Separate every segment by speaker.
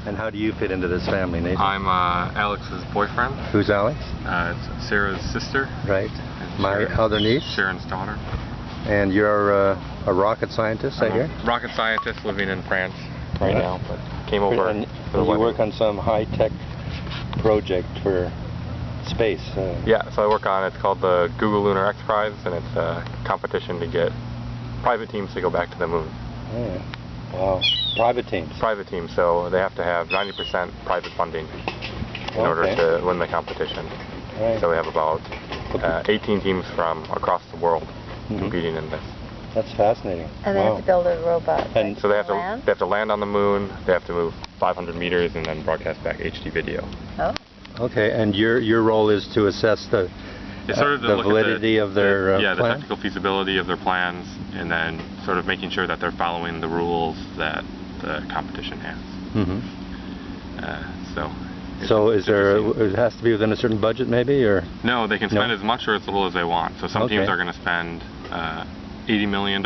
Speaker 1: And how do you fit into this family, Nathan?
Speaker 2: I'm Alex's boyfriend.
Speaker 1: Who's Alex?
Speaker 2: It's Sarah's sister.
Speaker 1: Right. My other niece.
Speaker 2: Sharon's daughter.
Speaker 1: And you're a rocket scientist, I hear?
Speaker 2: Rocket scientist living in France right now, but came over.
Speaker 1: And you work on some high-tech project for space.
Speaker 2: Yeah, so I work on, it's called the Google Lunar XPrize, and it's a competition to get private teams to go back to the moon.
Speaker 1: Yeah. Wow. Private teams?
Speaker 2: Private teams, so they have to have 90% private funding in order to win the competition.
Speaker 1: Right.
Speaker 2: So we have about 18 teams from across the world competing in this.
Speaker 1: That's fascinating.
Speaker 3: And they have to build a robot.
Speaker 2: And so they have to land on the moon, they have to move 500 meters and then broadcast back HD video.
Speaker 3: Oh.
Speaker 1: Okay, and your role is to assess the validity of their
Speaker 2: the
Speaker 1: plan?
Speaker 2: technical feasibility of their plans, and then sort of making sure that they're following the rules that the competition has.
Speaker 1: So is there? It has to be within a certain budget, maybe, or?
Speaker 2: No, they can spend as much or as little as they want. So some teams are going to spend $80 million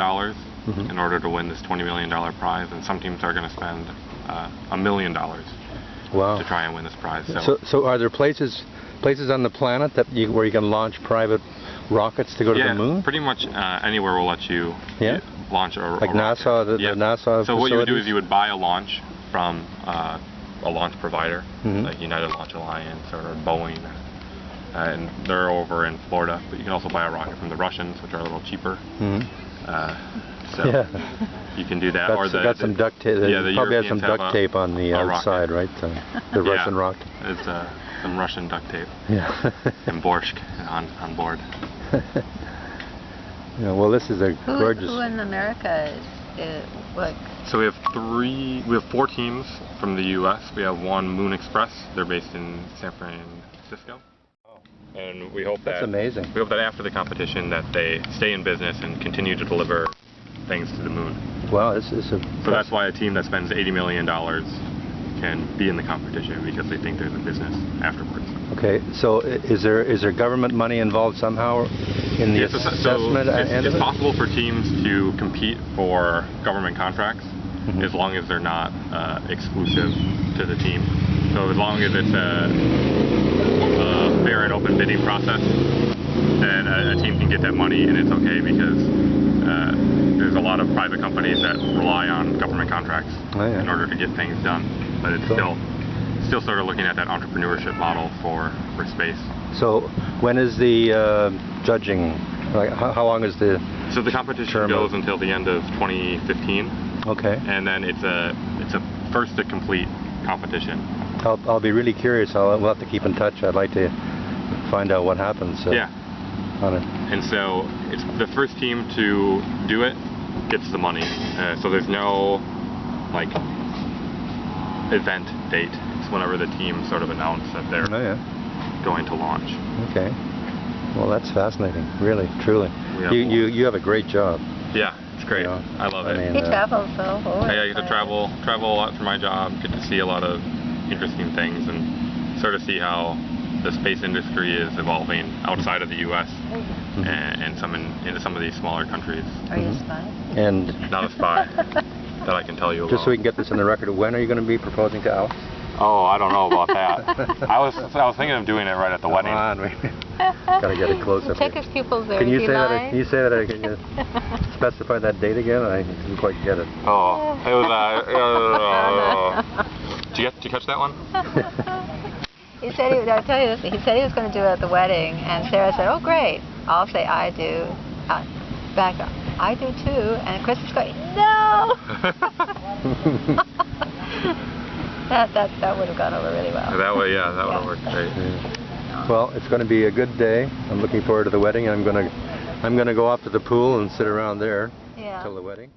Speaker 2: in order to win this $20 million prize, and some teams are going to spend $1 million to try and win this prize.
Speaker 1: So are there places on the planet that where you can launch private rockets to go to the moon?
Speaker 2: Yeah, pretty much anywhere will let you launch a
Speaker 1: like NASA, the NASA.
Speaker 2: So what you would do is you would buy a launch from a launch provider, like United Launch Alliance or Boeing, and they're over in Florida. But you can also buy a rocket from the Russians, which are a little cheaper. You can do that.
Speaker 1: Got some duct tape.
Speaker 2: The
Speaker 1: probably has some duct tape on the outside, right? The Russian rocket.
Speaker 2: It's some Russian duct tape.
Speaker 1: Yeah.
Speaker 2: And borscht on board.
Speaker 1: Yeah, well, this is a gorgeous.
Speaker 3: Who in America is like?
Speaker 2: So we have 4 teams from the U.S. We have one Moon Express. They're based in San Francisco. And we hope
Speaker 1: that's amazing.
Speaker 2: We hope that after the competition that they stay in business and continue to deliver things to the moon.
Speaker 1: Wow,
Speaker 2: so that's why a team that spends $80 million can be in the competition, because they think there's a business afterwards.
Speaker 1: Okay, so is there government money involved somehow in the assessment?
Speaker 2: It's possible for teams to compete for government contracts as long as they're not exclusive to the team. So as long as it's a fair and open bidding process, then a team can get that money, and it's okay, because there's a lot of private companies that rely on government contracts in order to get things done. But it's still sort of looking at that entrepreneurship model for space.
Speaker 1: So when is the judging? Like how long is the?
Speaker 2: So the competition goes until the end of 2015.
Speaker 1: Okay.
Speaker 2: And then it's a first to complete competition.
Speaker 1: I'll be really curious. We'll have to keep in touch. I'd like to find out what happens. On it.
Speaker 2: And so it's the first team to do it gets the money. So there's no like event date. It's whenever the team sort of announce that they're going to launch.
Speaker 1: Okay. Well, that's fascinating. Really, truly. You have a great job.
Speaker 2: Yeah, it's great. You know, I love it.
Speaker 3: He travels so.
Speaker 2: I get to travel a lot for my job. Get to see a lot of interesting things and sort of see how the space industry is evolving outside of the U.S. and into some of these smaller countries.
Speaker 3: Are you a spy?
Speaker 1: And
Speaker 2: not a spy that I can tell you about.
Speaker 1: Just so we can get this in the record, when are you going to be proposing to Alex?
Speaker 2: Oh, I don't know about that. I was thinking of doing it right at the wedding.
Speaker 1: Come on, gotta get it close up.
Speaker 3: Check his pupils there.
Speaker 1: Can you say that? Can you say that? Can you specify that date again? I didn't quite get it.
Speaker 2: Oh, it was. Did you catch that one?
Speaker 3: He said I'll tell you this. He said he was going to do it at the wedding, and Sarah said, "Oh, great! I'll say I do." Back up. I do too, and Chris is going, "No." That would have gone over really well.
Speaker 2: That would have worked great.
Speaker 1: Yeah. Well, it's going to be a good day. I'm looking forward to the wedding. I'm going to go off to the pool and sit around there till the wedding.